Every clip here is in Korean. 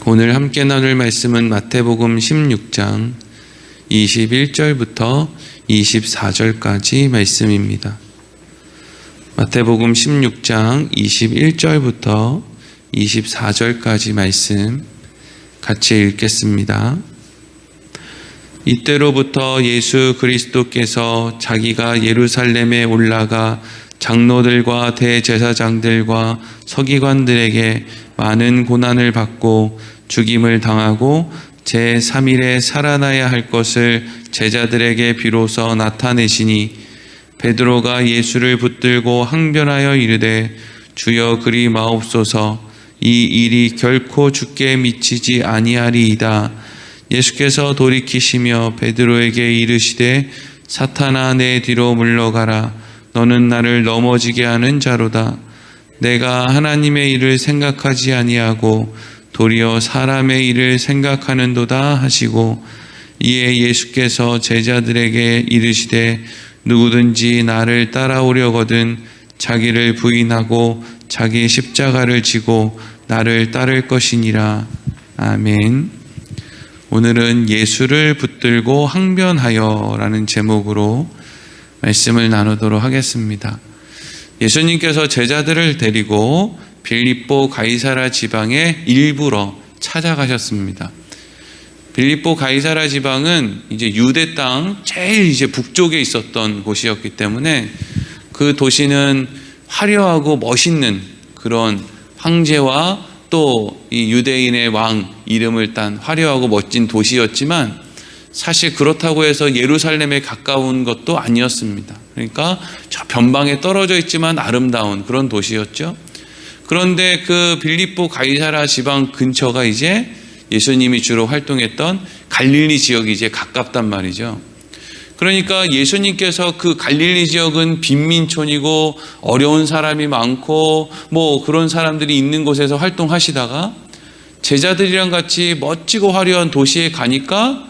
오늘 함께 나눌 말씀은 마태복음 16장 21절부터 24절까지 말씀입니다. 마태복음 16장 21절부터 24절까지 말씀 같이 읽겠습니다. 이때로부터 예수 그리스도께서 자기가 예루살렘에 올라가 장로들과 대제사장들과 서기관들에게 많은 고난을 받고 죽임을 당하고 제3일에 살아나야 할 것을 제자들에게 비로소 나타내시니 베드로가 예수를 붙들고 항변하여 이르되 주여 그리 마옵소서 이 일이 결코 주께 미치지 아니하리이다. 예수께서 돌이키시며 베드로에게 이르시되 사탄아 내 뒤로 물러가라. 너는 나를 넘어지게 하는 자로다. 내가 하나님의 일을 생각하지 아니하고 도리어 사람의 일을 생각하는도다 하시고 이에 예수께서 제자들에게 이르시되 누구든지 나를 따라오려거든 자기를 부인하고 자기 십자가를 지고 나를 따를 것이니라. 아멘. 오늘은 예수를 붙들고 항변하여 라는 제목으로 말씀을 나누도록 하겠습니다. 예수님께서 제자들을 데리고 빌립보 가이사라 지방에 일부러 찾아가셨습니다. 빌립보 가이사라 지방은 이제 유대 땅 제일 이제 북쪽에 있었던 곳이었기 때문에 그 도시는 화려하고 멋있는 그런 황제와 또 이 유대인의 왕 이름을 딴 화려하고 멋진 도시였지만 사실 그렇다고 해서 예루살렘에 가까운 것도 아니었습니다. 그러니까 저 변방에 떨어져 있지만 아름다운 그런 도시였죠. 그런데 그 빌립보 가이사라 지방 근처가 이제 예수님이 주로 활동했던 갈릴리 지역이 이제 가깝단 말이죠. 그러니까 예수님께서 그 갈릴리 지역은 빈민촌이고 어려운 사람이 많고 뭐 그런 사람들이 있는 곳에서 활동하시다가 제자들이랑 같이 멋지고 화려한 도시에 가니까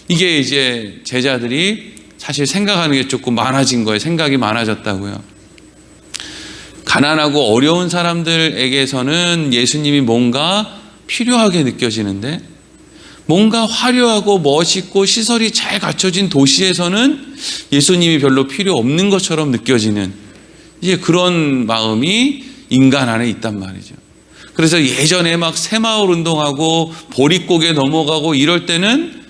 이게 이제 제자들이 사실 생각하는 게 조금 많아진 거예요. 생각이 많아졌다고요. 가난하고 어려운 사람들에게서는 예수님이 뭔가 필요하게 느껴지는데 뭔가 화려하고 멋있고 시설이 잘 갖춰진 도시에서는 예수님이 별로 필요 없는 것처럼 느껴지는 이제 그런 마음이 인간 안에 있단 말이죠. 그래서 예전에 막 새마을 운동하고 보릿고개 넘어가고 이럴 때는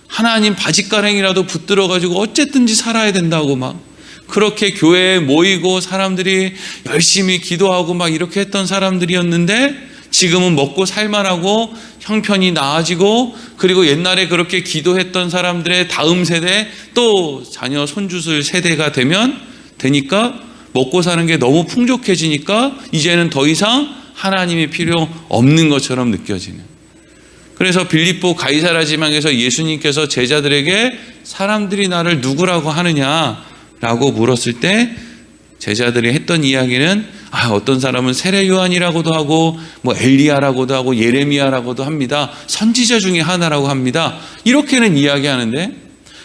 하나님 바짓가랭이라도 붙들어가지고 어쨌든지 살아야 된다고 막 그렇게 교회에 모이고 사람들이 열심히 기도하고 막 이렇게 했던 사람들이었는데 지금은 먹고 살만하고 형편이 나아지고 그리고 옛날에 그렇게 기도했던 사람들의 다음 세대 또 자녀 손주들 세대가 되니까 먹고 사는 게 너무 풍족해지니까 이제는 더 이상 하나님이 필요 없는 것처럼 느껴지는. 그래서 빌립보 가이사라 지방에서 예수님께서 제자들에게 사람들이 나를 누구라고 하느냐라고 물었을 때 제자들이 했던 이야기는 어떤 사람은 세례 요한이라고도 하고 뭐 엘리야라고도 하고 예레미야라고도 합니다. 선지자 중에 하나라고 합니다. 이렇게는 이야기하는데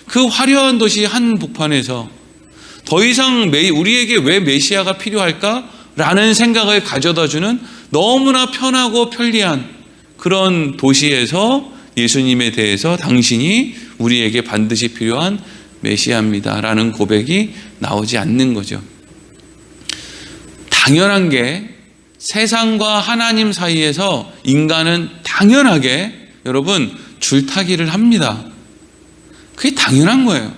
그 화려한 도시 한복판에서 더 이상 우리에게 왜 메시아가 필요할까라는 생각을 가져다주는 너무나 편하고 편리한 그런 도시에서 예수님에 대해서 당신이 우리에게 반드시 필요한 메시아입니다라는 고백이 나오지 않는 거죠. 당연한 게 세상과 하나님 사이에서 인간은 당연하게 여러분 줄타기를 합니다. 그게 당연한 거예요.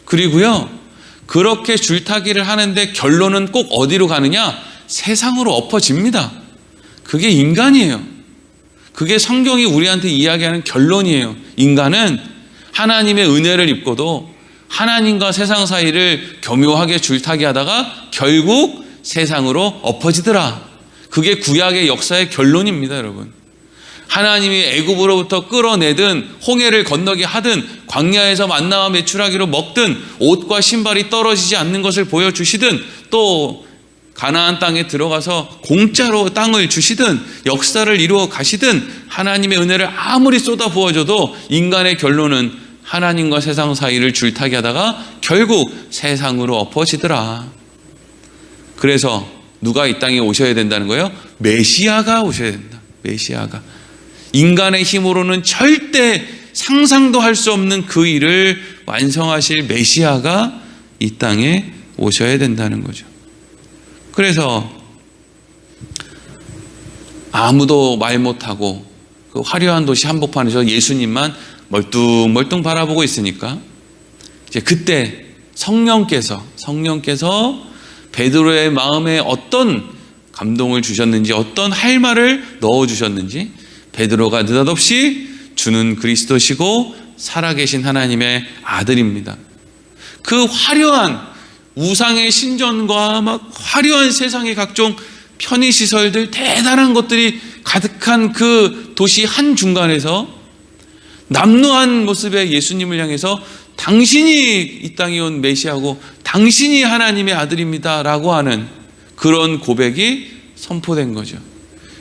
그리고요 그렇게 줄타기를 하는데 결론은 꼭 어디로 가느냐? 세상으로 엎어집니다. 그게 인간이에요. 그게 성경이 우리한테 이야기하는 결론이에요. 인간은 하나님의 은혜를 입고도 하나님과 세상 사이를 교묘하게 줄타기 하다가 결국 세상으로 엎어지더라. 그게 구약의 역사의 결론입니다, 여러분. 하나님이 애굽으로부터 끌어내든 홍해를 건너게 하든 광야에서 만나와 메추라기로 먹든 옷과 신발이 떨어지지 않는 것을 보여주시든 또 가나안 땅에 들어가서 공짜로 땅을 주시든 역사를 이루어 가시든 하나님의 은혜를 아무리 쏟아 부어줘도 인간의 결론은 하나님과 세상 사이를 줄타기 하다가 결국 세상으로 엎어지더라. 그래서 누가 이 땅에 오셔야 된다는 거예요? 메시아가 오셔야 된다. 메시아가. 인간의 힘으로는 절대 상상도 할 수 없는 그 일을 완성하실 메시아가 이 땅에 오셔야 된다는 거죠. 그래서 아무도 말 못하고 그 화려한 도시 한복판에서 예수님만 멀뚱멀뚱 바라보고 있으니까 이제 그때 성령께서 베드로의 마음에 어떤 감동을 주셨는지, 어떤 할 말을 넣어주셨는지, 베드로가 느닷없이 주는 그리스도시고 살아계신 하나님의 아들입니다. 그 화려한 우상의 신전과 막 화려한 세상의 각종 편의시설들, 대단한 것들이 가득한 그 도시 한중간에서 남루한 모습의 예수님을 향해서 당신이 이 땅에 온 메시아고 당신이 하나님의 아들입니다 라고 하는 그런 고백이 선포된 거죠.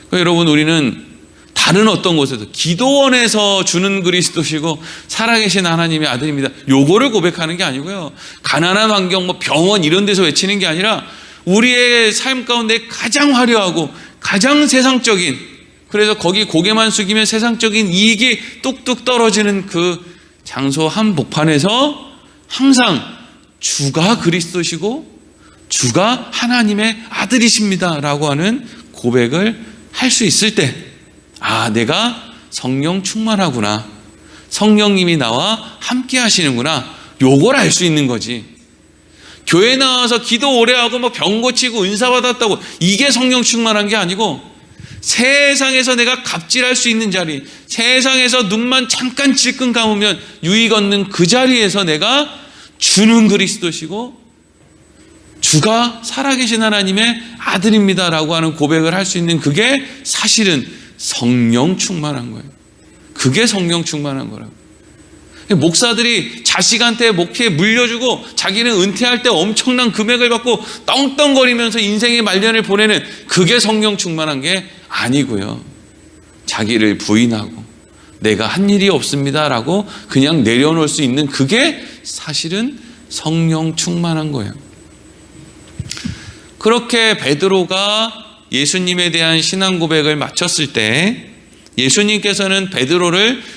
그러니까 여러분, 우리는 다른 어떤 곳에서 기도원에서 주는 그리스도시고 살아계신 하나님의 아들입니다, 요거를 고백하는 게 아니고요, 가난한 환경, 병원 이런 데서 외치는 게 아니라 우리의 삶 가운데 가장 화려하고 가장 세상적인, 그래서 거기 고개만 숙이면 세상적인 이익이 뚝뚝 떨어지는 그 장소 한복판에서 항상 주가 그리스도시고 주가 하나님의 아들이십니다 라고 하는 고백을 할 수 있을 때, 아, 내가 성령 충만하구나, 성령님이 나와 함께 하시는구나, 요걸 알 수 있는 거지. 교회 나와서 기도 오래 하고 병 고치고 은사 받았다고 이게 성령 충만한 게 아니고, 세상에서 내가 갑질할 수 있는 자리, 세상에서 눈만 잠깐 질끈 감으면 유익 얻는 그 자리에서 내가 주는 그리스도시고 주가 살아계신 하나님의 아들입니다 라고 하는 고백을 할 수 있는, 그게 사실은 성령 충만한 거예요. 그게 성령 충만한 거라고. 목사들이 자식한테 목회 물려주고 자기는 은퇴할 때 엄청난 금액을 받고 떵떵거리면서 인생의 말년을 보내는, 그게 성령 충만한 게 아니고요, 자기를 부인하고 내가 한 일이 없습니다 라고 그냥 내려놓을 수 있는, 그게 사실은 성령 충만한 거예요. 그렇게 베드로가 예수님에 대한 신앙 고백을 마쳤을 때 예수님께서는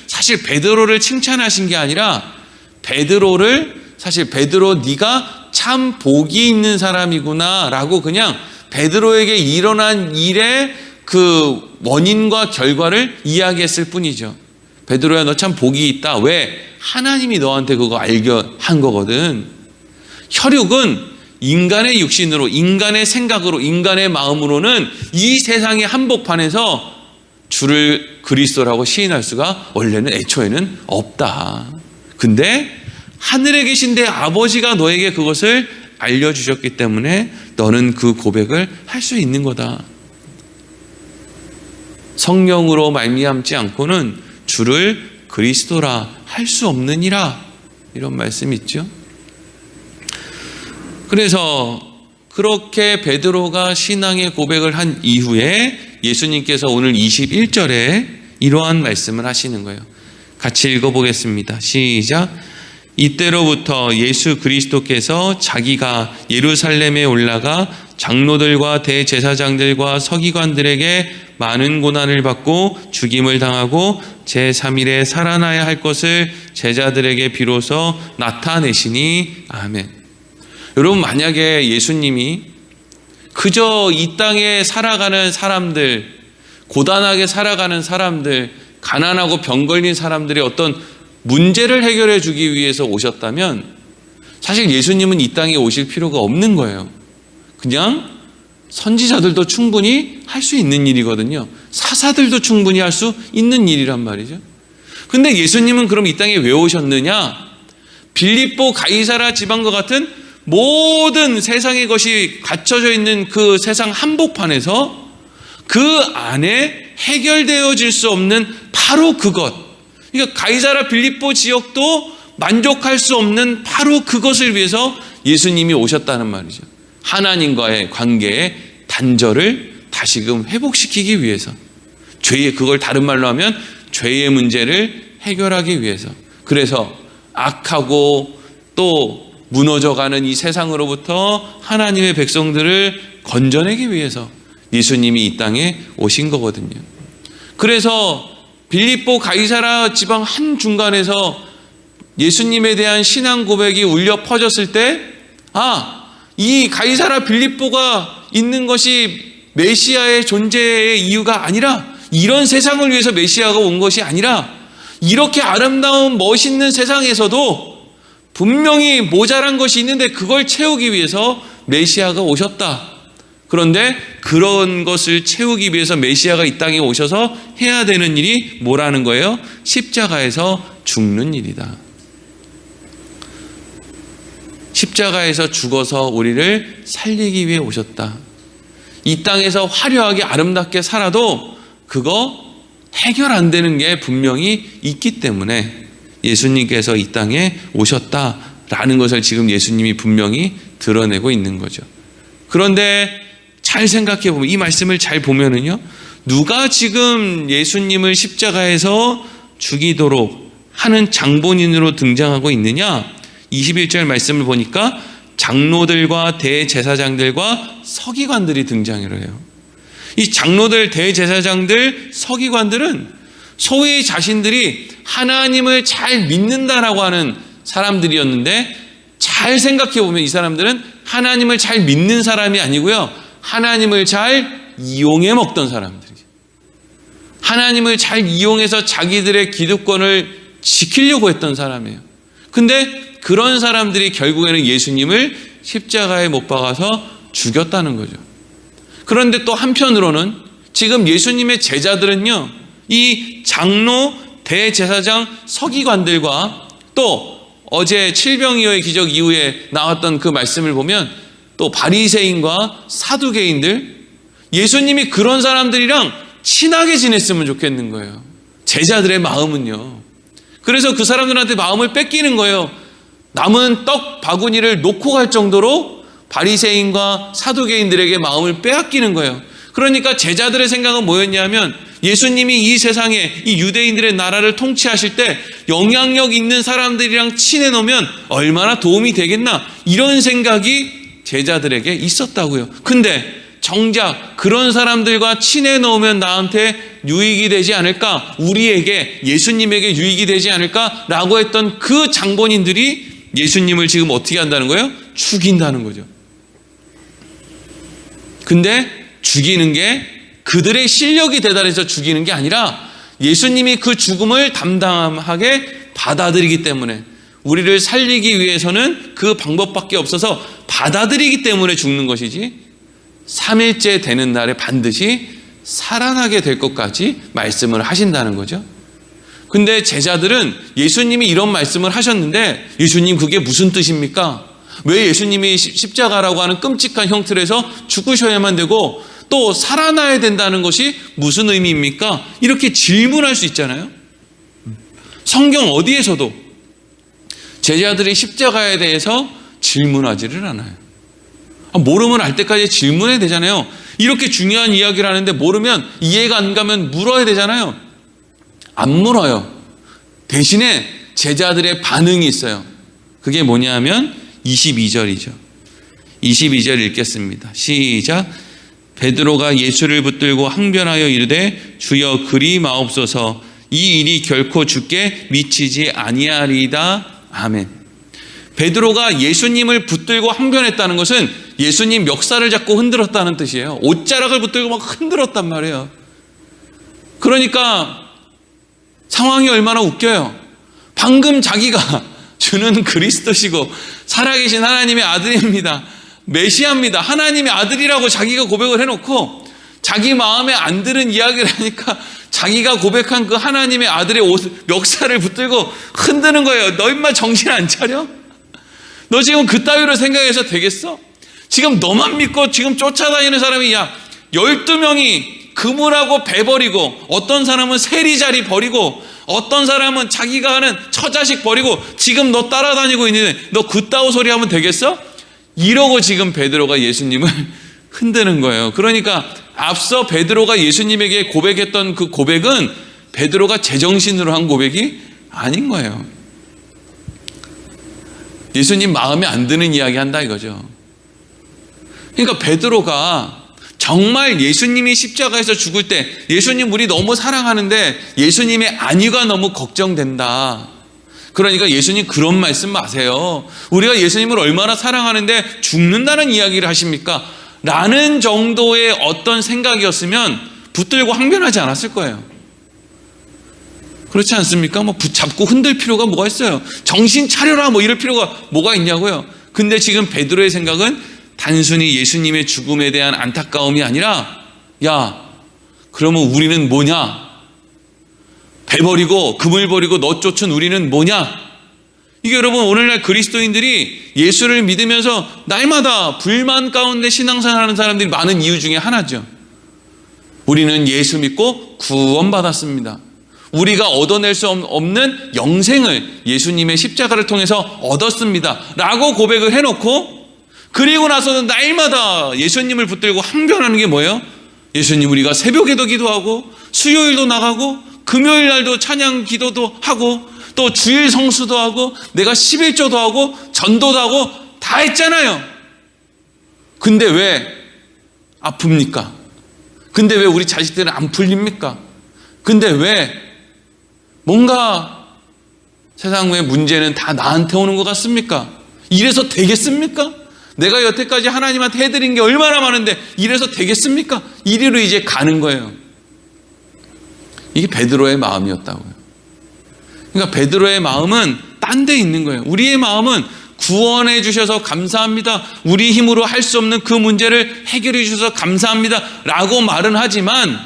사실 베드로를 칭찬하신 게 아니라 베드로 네가 참 복이 있는 사람이구나 라고 그냥 베드로에게 일어난 일의 그 원인과 결과를 이야기했을 뿐이죠. 베드로야, 너 참 복이 있다. 왜? 하나님이 너한테 그거 알게 한 거거든. 혈육은 인간의 육신으로, 인간의 생각으로, 인간의 마음으로는 이 세상의 한복판에서 주를 그리스도라고 시인할 수가 원래는 애초에는 없다. 근데 하늘에 계신 내 아버지가 너에게 그것을 알려주셨기 때문에 너는 그 고백을 할 수 있는 거다. 성령으로 말미암지 않고는 주를 그리스도라 할 수 없느니라, 이런 말씀이 있죠. 그래서 그렇게 베드로가 신앙의 고백을 한 이후에 예수님께서 오늘 21절에 이러한 말씀을 하시는 거예요. 같이 읽어보겠습니다. 시작. 이때로부터 예수 그리스도께서 자기가 예루살렘에 올라가 장로들과 대제사장들과 서기관들에게 많은 고난을 받고 죽임을 당하고 제3일에 살아나야 할 것을 제자들에게 비로소 나타내시니. 아멘. 여러분, 만약에 예수님이 그저 이 땅에 살아가는 사람들, 고단하게 살아가는 사람들, 가난하고 병 걸린 사람들의 어떤 문제를 해결해 주기 위해서 오셨다면 사실 예수님은 이 땅에 오실 필요가 없는 거예요. 그냥 선지자들도 충분히 할 수 있는 일이거든요. 사사들도 충분히 할 수 있는 일이란 말이죠. 근데 예수님은 그럼 이 땅에 왜 오셨느냐? 빌립보 가이사라 지방과 같은 모든 세상의 것이 갖춰져 있는 그 세상 한복판에서 그 안에 해결되어질 수 없는 바로 그것, 그러니까 가이사라 빌립보 지역도 만족할 수 없는 바로 그것을 위해서 예수님이 오셨다는 말이죠. 하나님과의 관계의 단절을 다시금 회복시키기 위해서, 그걸 다른 말로 하면 죄의 문제를 해결하기 위해서, 그래서 악하고 또 무너져가는 이 세상으로부터 하나님의 백성들을 건져내기 위해서 예수님이 이 땅에 오신 거거든요. 그래서 빌립보 가이사라 지방 한 중간에서 예수님에 대한 신앙 고백이 울려 퍼졌을 때, 이 가이사라 빌립보가 있는 것이 메시아의 존재의 이유가 아니라, 이런 세상을 위해서 메시아가 온 것이 아니라, 이렇게 아름다운 멋있는 세상에서도 분명히 모자란 것이 있는데 그걸 채우기 위해서 메시아가 오셨다. 그런데 그런 것을 채우기 위해서 메시아가 이 땅에 오셔서 해야 되는 일이 뭐라는 거예요? 십자가에서 죽는 일이다. 십자가에서 죽어서 우리를 살리기 위해 오셨다. 이 땅에서 화려하게 아름답게 살아도 그거 해결 안 되는 게 분명히 있기 때문에 예수님께서 이 땅에 오셨다라는 것을 지금 예수님이 분명히 드러내고 있는 거죠. 그런데 잘 생각해 보면, 이 말씀을 잘 보면은요, 누가 지금 예수님을 십자가에서 죽이도록 하는 장본인으로 등장하고 있느냐? 21절 말씀을 보니까 장로들과 대제사장들과 서기관들이 등장을 해요. 이 장로들, 대제사장들, 서기관들은 소위 자신들이 하나님을 잘 믿는다라고 하는 사람들이었는데, 잘 생각해 보면 이 사람들은 하나님을 잘 믿는 사람이 아니고요, 하나님을 잘 이용해 먹던 사람들이죠. 하나님을 잘 이용해서 자기들의 기득권을 지키려고 했던 사람이에요. 근데 그런 사람들이 결국에는 예수님을 십자가에 못 박아서 죽였다는 거죠. 그런데 또 한편으로는 지금 예수님의 제자들은요, 이 장로, 대제사장, 서기관들과 또 어제 칠병이어의 기적 이후에 나왔던 그 말씀을 보면 또 바리새인과 사두개인들, 예수님이 그런 사람들이랑 친하게 지냈으면 좋겠는 거예요. 제자들의 마음은요. 그래서 그 사람들한테 마음을 뺏기는 거예요. 남은 떡 바구니를 놓고 갈 정도로 바리새인과 사두개인들에게 마음을 빼앗기는 거예요. 그러니까 제자들의 생각은 뭐였냐면, 예수님이 이 세상에 이 유대인들의 나라를 통치하실 때 영향력 있는 사람들이랑 친해 놓으면 얼마나 도움이 되겠나, 이런 생각이 제자들에게 있었다고요. 근데 정작 그런 사람들과 친해 놓으면 나한테 유익이 되지 않을까, 우리에게, 예수님에게 유익이 되지 않을까라고 했던 그 장본인들이 예수님을 지금 어떻게 한다는 거예요? 죽인다는 거죠. 근데 죽이는 게 그들의 실력이 대단해서 죽이는 게 아니라 예수님이 그 죽음을 담담하게 받아들이기 때문에, 우리를 살리기 위해서는 그 방법밖에 없어서 받아들이기 때문에 죽는 것이지, 3일째 되는 날에 반드시 살아나게 될 것까지 말씀을 하신다는 거죠. 근데 제자들은 예수님이 이런 말씀을 하셨는데, 예수님 그게 무슨 뜻입니까? 왜 예수님이 십자가라고 하는 끔찍한 형틀에서 죽으셔야만 되고 또 살아나야 된다는 것이 무슨 의미입니까? 이렇게 질문할 수 있잖아요. 성경 어디에서도 제자들이 십자가에 대해서 질문하지를 않아요. 모르면 알 때까지 질문해야 되잖아요. 이렇게 중요한 이야기를 하는데 모르면, 이해가 안 가면 물어야 되잖아요. 안 물어요. 대신에 제자들의 반응이 있어요. 그게 뭐냐면 22절이죠. 22절 읽겠습니다. 시작. 베드로가 예수를 붙들고 항변하여 이르되 주여 그리 마옵소서, 이 일이 결코 주께 미치지 아니하리이다. 아멘. 베드로가 예수님을 붙들고 항변했다는 것은 예수님 멱살을 잡고 흔들었다는 뜻이에요. 옷자락을 붙들고 막 흔들었단 말이에요. 그러니까 상황이 얼마나 웃겨요. 방금 자기가 주는 그리스도시고 살아계신 하나님의 아들입니다. 메시아입니다. 하나님의 아들이라고 자기가 고백을 해놓고 자기 마음에 안 드는 이야기를 하니까 자기가 고백한 그 하나님의 아들의 멱살을 붙들고 흔드는 거예요. 너 임마 정신 안 차려? 너 지금 그따위로 생각해서 되겠어? 지금 너만 믿고 지금 쫓아다니는 사람이 12명이 그물하고 배 버리고, 어떤 사람은 세리자리 버리고, 어떤 사람은 자기가 하는 처자식 버리고 지금 너 따라다니고 있는데 너 그따위 소리 하면 되겠어? 이러고 지금 베드로가 예수님을 흔드는 거예요. 그러니까 앞서 베드로가 예수님에게 고백했던 그 고백은 베드로가 제정신으로 한 고백이 아닌 거예요. 예수님 마음에 안 드는 이야기 한다 이거죠. 그러니까 베드로가 정말 예수님이 십자가에서 죽을 때 예수님 우리 너무 사랑하는데 예수님의 안위가 너무 걱정된다. 그러니까 예수님 그런 말씀 마세요. 우리가 예수님을 얼마나 사랑하는데 죽는다는 이야기를 하십니까? 라는 정도의 어떤 생각이었으면 붙들고 항변하지 않았을 거예요. 그렇지 않습니까? 뭐 붙잡고 흔들 필요가 뭐가 있어요? 정신 차려라 뭐 이럴 필요가 뭐가 있냐고요. 근데 지금 베드로의 생각은 단순히 예수님의 죽음에 대한 안타까움이 아니라, 야, 그러면 우리는 뭐냐? 배 버리고 그물 버리고 너 쫓은 우리는 뭐냐? 이게 여러분 오늘날 그리스도인들이 예수를 믿으면서 날마다 불만 가운데 신앙생활하는 사람들이 많은 이유 중에 하나죠. 우리는 예수 믿고 구원받았습니다. 우리가 얻어낼 수 없는 영생을 예수님의 십자가를 통해서 얻었습니다 라고 고백을 해놓고, 그리고 나서는 날마다 예수님을 붙들고 항변하는 게 뭐예요? 예수님 우리가 새벽에도 기도하고 수요일도 나가고 금요일 날도 찬양 기도도 하고 또 주일 성수도 하고 내가 11조도 하고 전도도 하고 다 했잖아요. 근데 왜 아픕니까? 근데 왜 우리 자식들은 안 풀립니까? 근데 왜 뭔가 세상의 문제는 다 나한테 오는 것 같습니까? 이래서 되겠습니까? 내가 여태까지 하나님한테 해드린 게 얼마나 많은데 이래서 되겠습니까? 이리로 이제 가는 거예요. 이게 베드로의 마음이었다고요. 그러니까 베드로의 마음은 딴 데 있는 거예요. 우리의 마음은 구원해 주셔서 감사합니다. 우리 힘으로 할 수 없는 그 문제를 해결해 주셔서 감사합니다 라고 말은 하지만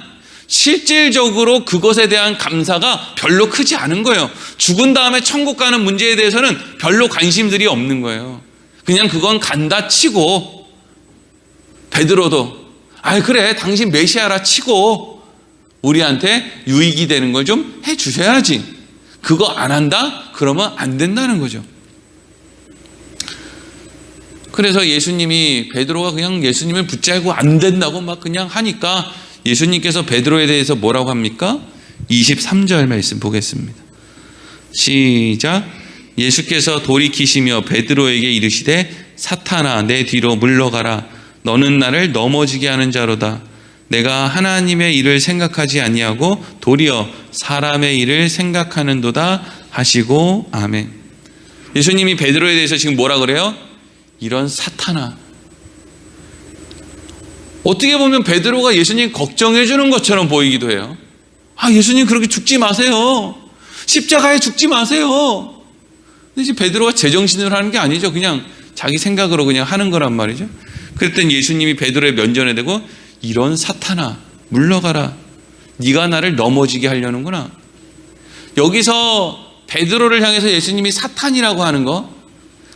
실질적으로 그것에 대한 감사가 별로 크지 않은 거예요. 죽은 다음에 천국 가는 문제에 대해서는 별로 관심들이 없는 거예요. 그냥 그건 간다 치고, 베드로도 그래 당신 메시아라 치고 우리한테 유익이 되는 걸 좀 해주셔야지. 그거 안 한다? 그러면 안 된다는 거죠. 그래서 예수님이, 베드로가 그냥 예수님을 붙잡고 안 된다고 막 그냥 하니까 예수님께서 베드로에 대해서 뭐라고 합니까? 23절 말씀 보겠습니다. 시작. 예수께서 돌이키시며 베드로에게 이르시되 사탄아 내 뒤로 물러가라. 너는 나를 넘어지게 하는 자로다. 내가 하나님의 일을 생각하지 아니하고 도리어 사람의 일을 생각하는도다 하시고 아멘. 예수님이 베드로에 대해서 지금 뭐라 그래요? 이런 사탄아. 어떻게 보면 베드로가 예수님 걱정해 주는 것처럼 보이기도 해요. 예수님 그렇게 죽지 마세요. 십자가에 죽지 마세요. 근데 이제 베드로가 제정신으로 하는 게 아니죠. 그냥 자기 생각으로 그냥 하는 거란 말이죠. 그랬더니 예수님이 베드로의 면전에 대고 이런 사탄아 물러가라. 네가 나를 넘어지게 하려는구나. 여기서 베드로를 향해서 예수님이 사탄이라고 하는 거,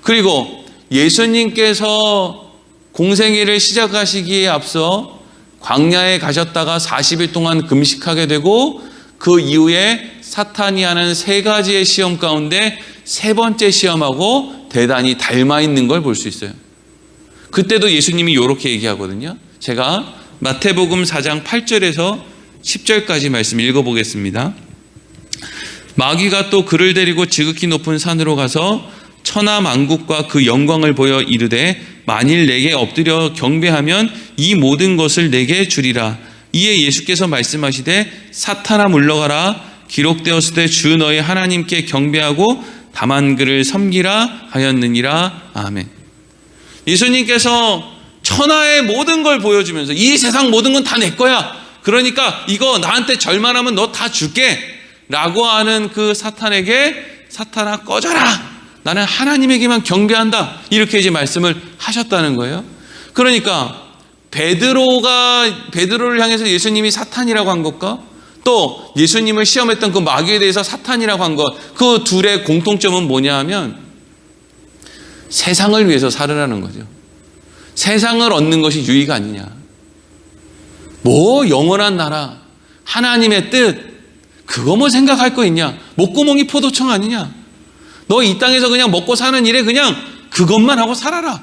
그리고 예수님께서 공생애를 시작하시기에 앞서 광야에 가셨다가 40일 동안 금식하게 되고 그 이후에 사탄이 하는 세 가지의 시험 가운데 세 번째 시험하고 대단히 닮아 있는 걸 볼 수 있어요. 그때도 예수님이 이렇게 얘기하거든요. 제가 마태복음 4장 8절에서 10절까지 말씀 읽어보겠습니다. 마귀가 또 그를 데리고 지극히 높은 산으로 가서 천하 만국과 그 영광을 보여 이르되 만일 내게 엎드려 경배하면 이 모든 것을 내게 주리라. 이에 예수께서 말씀하시되 사탄아 물러가라. 기록되었을 때 주 너의 하나님께 경배하고 다만 그를 섬기라 하였느니라. 아멘. 예수님께서 천하의 모든 걸 보여주면서 이 세상 모든 건 다 내 거야. 그러니까 이거 나한테 절만하면 너 다 줄게 라고 하는 그 사탄에게 사탄아 꺼져라. 나는 하나님에게만 경배한다. 이렇게 이제 말씀을 하셨다는 거예요. 그러니까 베드로를 향해서 예수님이 사탄이라고 한 것과 또 예수님을 시험했던 그 마귀에 대해서 사탄이라고 한 것, 그 둘의 공통점은 뭐냐 하면 세상을 위해서 살으라는 거죠. 세상을 얻는 것이 유익 아니냐. 뭐 영원한 나라, 하나님의 뜻, 그거 뭐 생각할 거 있냐. 목구멍이 포도청 아니냐. 너 이 땅에서 그냥 먹고 사는 일에 그냥 그것만 하고 살아라.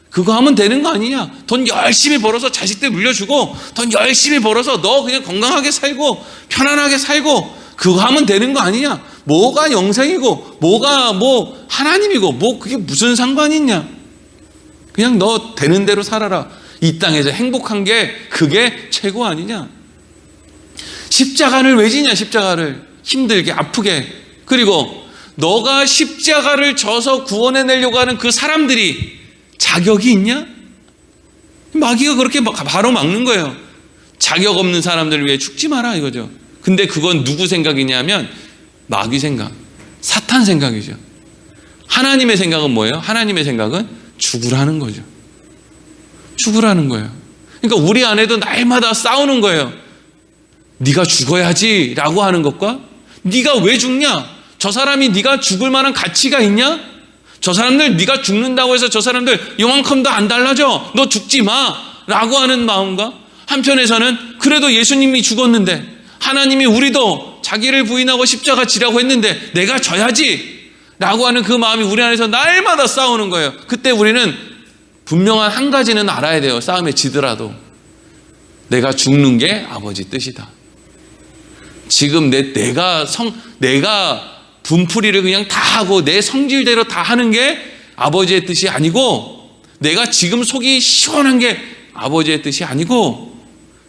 그거 하면 되는 거 아니냐. 돈 열심히 벌어서 자식들 물려주고 돈 열심히 벌어서 너 그냥 건강하게 살고 편안하게 살고 그거 하면 되는 거 아니냐. 뭐가 영생이고 뭐가 뭐 하나님이고 뭐 그게 무슨 상관이 있냐. 그냥 너 되는 대로 살아라. 이 땅에서 행복한 게 그게 최고 아니냐? 십자가를 왜 지냐? 십자가를 힘들게 아프게. 그리고 너가 십자가를 져서 구원해내려고 하는 그 사람들이 자격이 있냐? 마귀가 그렇게 바로 막는 거예요. 자격 없는 사람들을 위해 죽지 마라 이거죠. 근데 그건 누구 생각이냐면 마귀 생각, 사탄 생각이죠. 하나님의 생각은 뭐예요? 하나님의 생각은 죽으라는 거죠. 죽으라는 거예요. 그러니까 우리 안에도 날마다 싸우는 거예요. 네가 죽어야지 라고 하는 것과 네가 왜 죽냐? 저 사람이 네가 죽을 만한 가치가 있냐? 저 사람들 네가 죽는다고 해서 저 사람들 요만큼도 안 달라져. 너 죽지 마 라고 하는 마음과 한편에서는 그래도 예수님이 죽었는데 하나님이 우리도 자기를 부인하고 십자가 지라고 했는데 내가 져야지 라고 하는 그 마음이 우리 안에서 날마다 싸우는 거예요. 그때 우리는 분명한 한 가지는 알아야 돼요. 싸움에 지더라도 내가 죽는 게 아버지 뜻이다. 지금 내가 분풀이를 그냥 다 하고 내 성질대로 다 하는 게 아버지의 뜻이 아니고, 내가 지금 속이 시원한 게 아버지의 뜻이 아니고,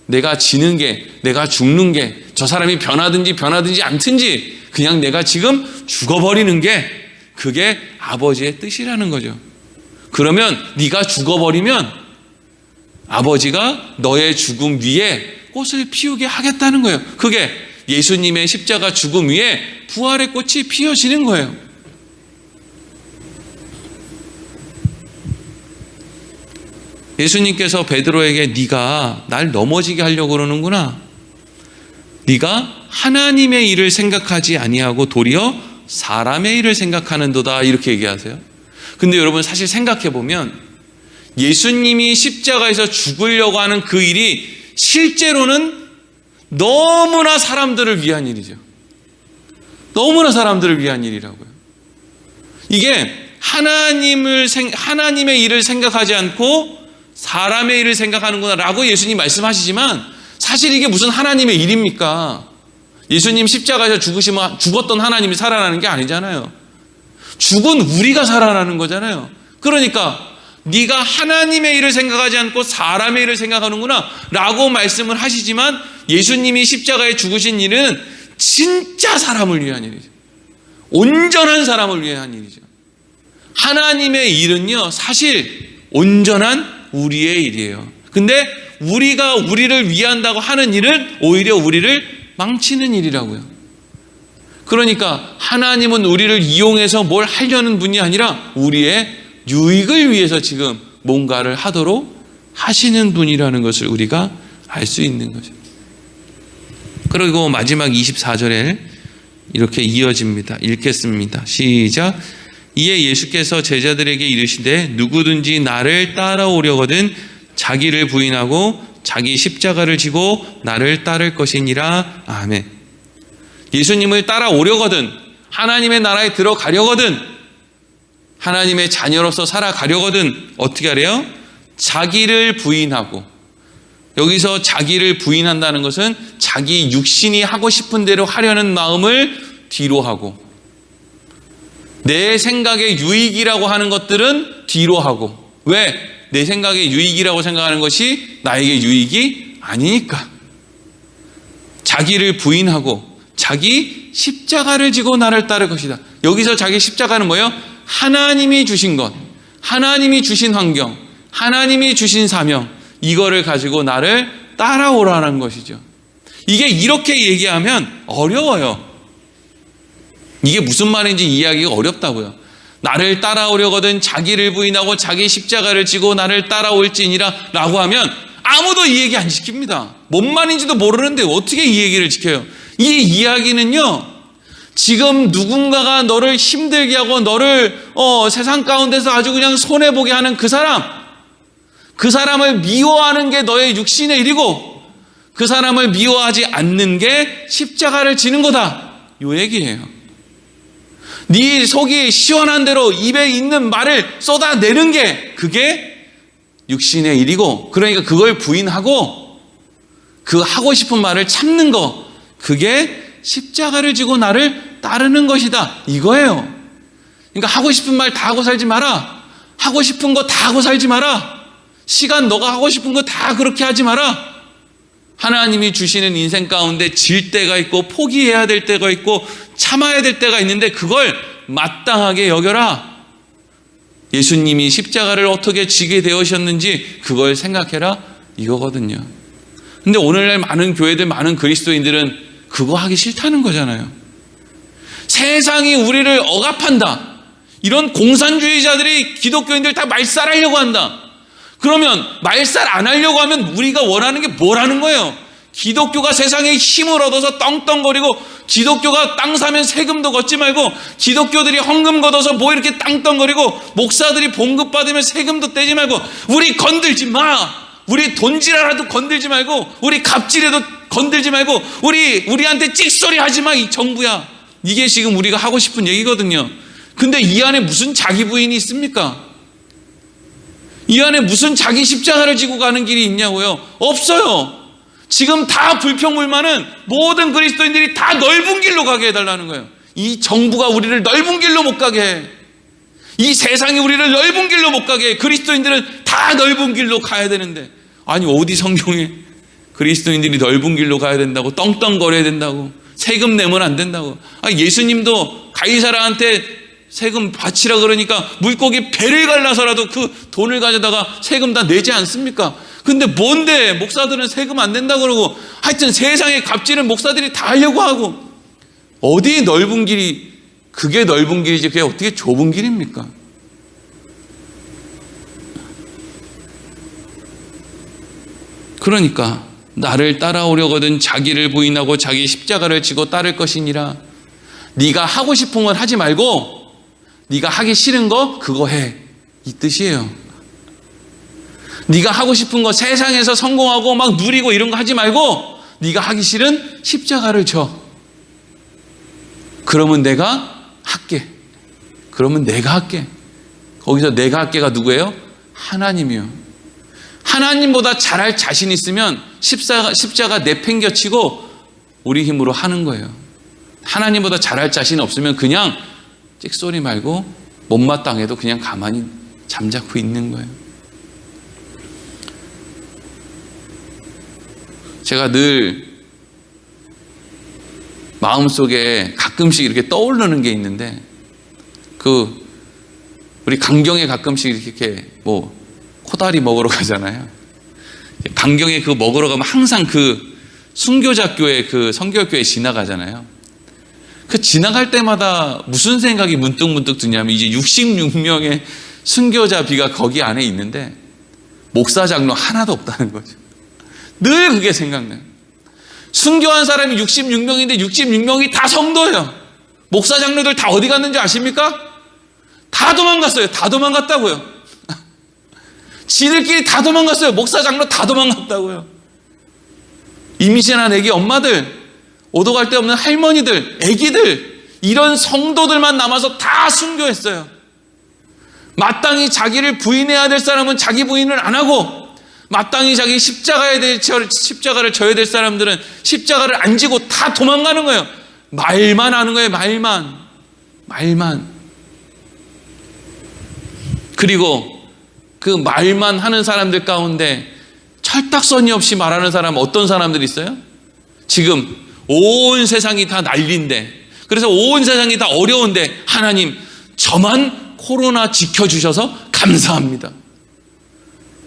내가 지는 게, 내가 죽는 게, 저 사람이 변하든지 않든지 그냥 내가 지금 죽어버리는 게 그게 아버지의 뜻이라는 거죠. 그러면 네가 죽어버리면 아버지가 너의 죽음 위에 꽃을 피우게 하겠다는 거예요. 그게 예수님의 십자가 죽음 위에 부활의 꽃이 피어지는 거예요. 예수님께서 베드로에게 네가 날 넘어지게 하려고 그러는구나. 네가 하나님의 일을 생각하지 아니하고 도리어 사람의 일을 생각하는도다, 이렇게 얘기하세요. 근데 여러분 사실 생각해 보면 예수님이 십자가에서 죽으려고 하는 그 일이 실제로는 너무나 사람들을 위한 일이죠. 너무나 사람들을 위한 일이라고요. 이게 하나님의 일을 생각하지 않고 사람의 일을 생각하는구나 라고 예수님 말씀하시지만 사실 이게 무슨 하나님의 일입니까? 예수님 십자가에서 죽었던 하나님이 살아나는 게 아니잖아요. 죽은 우리가 살아나는 거잖아요. 그러니까 네가 하나님의 일을 생각하지 않고 사람의 일을 생각하는구나 라고 말씀을 하시지만 예수님이 십자가에 죽으신 일은 진짜 사람을 위한 일이죠. 온전한 사람을 위한 일이죠. 하나님의 일은요 사실 온전한 우리의 일이에요. 근데 우리가 우리를 위한다고 하는 일은 오히려 우리를 망치는 일이라고요. 그러니까 하나님은 우리를 이용해서 뭘 하려는 분이 아니라 우리의 유익을 위해서 지금 뭔가를 하도록 하시는 분이라는 것을 우리가 알 수 있는 거죠. 그리고 마지막 24절에 이렇게 이어집니다. 읽겠습니다. 시작. 이에 예수께서 제자들에게 이르시되 누구든지 나를 따라오려거든 자기를 부인하고 자기 십자가를 지고 나를 따를 것이니라. 아멘. 예수님을 따라오려거든, 하나님의 나라에 들어가려거든, 하나님의 자녀로서 살아가려거든 어떻게 하래요? 자기를 부인하고, 여기서 자기를 부인한다는 것은 자기 육신이 하고 싶은 대로 하려는 마음을 뒤로 하고, 내 생각의 유익이라고 하는 것들은 뒤로 하고. 왜? 내 생각의 유익이라고 생각하는 것이 나에게 유익이 아니니까. 자기를 부인하고 자기 십자가를 지고 나를 따를 것이다. 여기서 자기 십자가는 뭐예요? 하나님이 주신 것, 하나님이 주신 환경, 하나님이 주신 사명, 이거를 가지고 나를 따라오라는 것이죠. 이게 이렇게 얘기하면 어려워요. 이게 무슨 말인지 이해하기가 어렵다고요. 나를 따라오려거든 자기를 부인하고 자기 십자가를 지고 나를 따라올지니라 라고 하면 아무도 이 얘기 안 시킵니다. 뭔 말인지도 모르는데 어떻게 이 얘기를 지켜요? 이 이야기는요, 지금 누군가가 너를 힘들게 하고 너를 세상 가운데서 아주 그냥 손해보게 하는 그 사람을 미워하는 게 너의 육신의 일이고 그 사람을 미워하지 않는 게 십자가를 지는 거다, 이 얘기예요. 네 속이 시원한 대로 입에 있는 말을 쏟아내는 게 그게 육신의 일이고, 그러니까 그걸 부인하고 그 하고 싶은 말을 참는 거, 그게 십자가를 지고 나를 따르는 것이다, 이거예요. 그러니까 하고 싶은 말 다 하고 살지 마라. 하고 싶은 거 다 하고 살지 마라. 시간 너가 하고 싶은 거 다 그렇게 하지 마라. 하나님이 주시는 인생 가운데 질 때가 있고 포기해야 될 때가 있고 참아야 될 때가 있는데 그걸 마땅하게 여겨라. 예수님이 십자가를 어떻게 지게 되으셨는지 그걸 생각해라, 이거거든요. 근데 오늘날 많은 교회들, 많은 그리스도인들은 그거 하기 싫다는 거잖아요. 세상이 우리를 억압한다. 이런 공산주의자들이 기독교인들 다 말살하려고 한다. 그러면 말살 안 하려고 하면 우리가 원하는 게 뭐라는 거예요? 기독교가 세상에 힘을 얻어서 떵떵거리고, 기독교가 땅 사면 세금도 걷지 말고, 기독교들이 헌금 걷어서 뭐 이렇게 땅떵거리고, 목사들이 봉급 받으면 세금도 떼지 말고, 우리 건들지 마. 우리 돈지랄라도 건들지 말고, 우리 갑질해도 건들지 말고, 우리한테 찍소리 하지 마, 이 정부야. 이게 지금 우리가 하고 싶은 얘기거든요. 근데 이 안에 무슨 자기 부인이 있습니까? 이 안에 무슨 자기 십자가를 지고 가는 길이 있냐고요? 없어요. 지금 다 불평불만은 모든 그리스도인들이 다 넓은 길로 가게 해달라는 거예요. 이 정부가 우리를 넓은 길로 못 가게 해. 이 세상이 우리를 넓은 길로 못 가게 해. 그리스도인들은 다 넓은 길로 가야 되는데, 아니 어디 성경에 그리스도인들이 넓은 길로 가야 된다고, 떵떵거려야 된다고, 세금 내면 안 된다고. 아니 예수님도 가이사라한테 세금 바치라 그러니까 물고기 배를 갈라서라도 그 돈을 가져다가 세금 다 내지 않습니까? 근데 뭔데 목사들은 세금 안 낸다 그러고, 하여튼 세상의 갑질은 목사들이 다 하려고 하고, 어디 넓은 길이, 그게 넓은 길이지 그게 어떻게 좁은 길입니까? 그러니까 나를 따라오려거든 자기를 부인하고 자기 십자가를 지고 따를 것이니라. 네가 하고 싶은 건 하지 말고 네가 하기 싫은 거 그거 해, 이 뜻이에요. 네가 하고 싶은 거, 세상에서 성공하고 막 누리고 이런 거 하지 말고 네가 하기 싫은 십자가를 져. 그러면 내가 할게. 그러면 내가 할게. 거기서 내가 할게가 누구예요? 하나님이요. 하나님보다 잘할 자신 있으면 십자가 내팽겨치고 우리 힘으로 하는 거예요. 하나님보다 잘할 자신 없으면 그냥 찍소리 말고 못마땅해도 그냥 가만히 잠자코 있는 거예요. 제가 늘 마음속에 가끔씩 이렇게 떠오르는 게 있는데, 우리 강경에 가끔씩 이렇게 코다리 먹으러 가잖아요. 강경에 그거 먹으러 가면 항상 순교자교회 성결교회 지나가잖아요. 그 지나갈 때마다 무슨 생각이 문득문득 드냐면, 이제 66명의 순교자비가 거기 안에 있는데 목사 장로 하나도 없다는 거죠. 늘 그게 생각나요. 순교한 사람이 66명인데 66명이 다 성도예요. 목사 장로들 다 어디 갔는지 아십니까? 다 도망갔어요. 다 도망갔다고요. 지들끼리 다 도망갔어요. 목사 장로 다 도망갔다고요. 임신한 애기 엄마들, 오도 갈 데 없는 할머니들, 애기들, 이런 성도들만 남아서 다 순교했어요. 마땅히 자기를 부인해야 될 사람은 자기 부인을 안 하고, 마땅히 자기 십자가를 져야 될 사람들은 십자가를 안 지고 다 도망가는 거예요. 말만 하는 거예요. 말만. 그리고 그 말만 하는 사람들 가운데 철딱서니 없이 말하는 사람, 어떤 사람들이 있어요? 지금 온 세상이 다 난리인데, 그래서 온 세상이 다 어려운데 하나님 저만 코로나 지켜주셔서 감사합니다.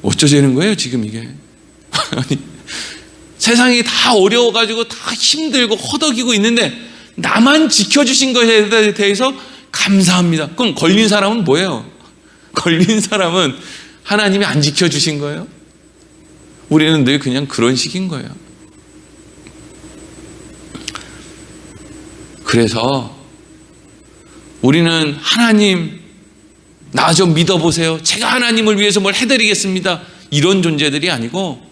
어쩌자는 거예요 지금 이게? 아니, 세상이 다 어려워가지고 다 힘들고 허덕이고 있는데 나만 지켜주신 것에 대해서 감사합니다. 그럼 걸린 사람은 뭐예요? 걸린 사람은 하나님이 안 지켜주신 거예요? 우리는 늘 그냥 그런 식인 거예요. 그래서 우리는 하나님 나 좀 믿어보세요. 제가 하나님을 위해서 뭘 해드리겠습니다. 이런 존재들이 아니고,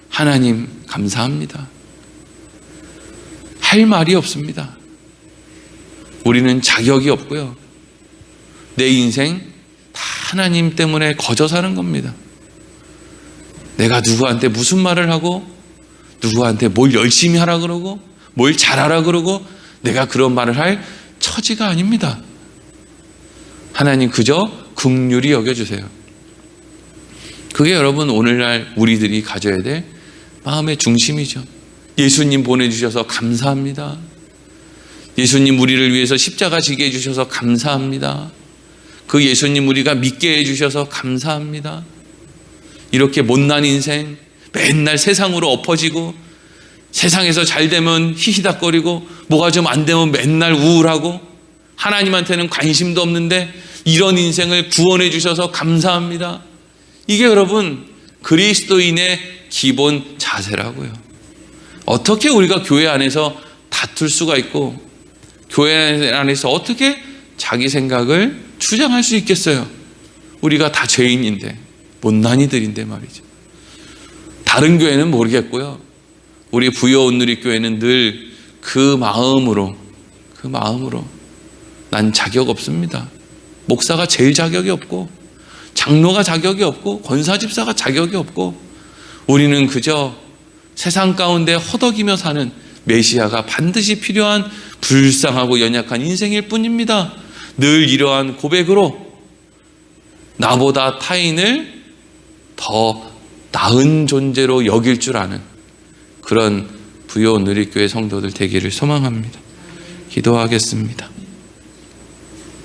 하나님 감사합니다. 할 말이 없습니다. 우리는 자격이 없고요. 내 인생 다 하나님 때문에 거저 사는 겁니다. 내가 누구한테 무슨 말을 하고, 누구한테 뭘 열심히 하라 그러고, 뭘 잘하라 그러고, 내가 그런 말을 할 처지가 아닙니다. 하나님 그저 긍휼히 여겨주세요. 그게 여러분 오늘날 우리들이 가져야 될 마음의 중심이죠. 예수님 보내주셔서 감사합니다. 예수님 우리를 위해서 십자가 지게 해주셔서 감사합니다. 그 예수님 우리가 믿게 해주셔서 감사합니다. 이렇게 못난 인생, 맨날 세상으로 엎어지고 세상에서 잘 되면 히히닥거리고 뭐가 좀 안 되면 맨날 우울하고 하나님한테는 관심도 없는데 이런 인생을 구원해 주셔서 감사합니다. 이게 여러분 그리스도인의 기본 자세라고요. 어떻게 우리가 교회 안에서 다툴 수가 있고 교회 안에서 어떻게 자기 생각을 주장할 수 있겠어요? 우리가 다 죄인인데, 못난이들인데 말이죠. 다른 교회는 모르겠고요. 우리 부여온 누리교회는 늘 그 마음으로 난 자격 없습니다. 목사가 제일 자격이 없고 장로가 자격이 없고 권사집사가 자격이 없고 우리는 그저 세상 가운데 허덕이며 사는 메시아가 반드시 필요한 불쌍하고 연약한 인생일 뿐입니다. 늘 이러한 고백으로 나보다 타인을 더 나은 존재로 여길 줄 아는 그런 부여온 누리교회 성도들 되기를 소망합니다. 기도하겠습니다.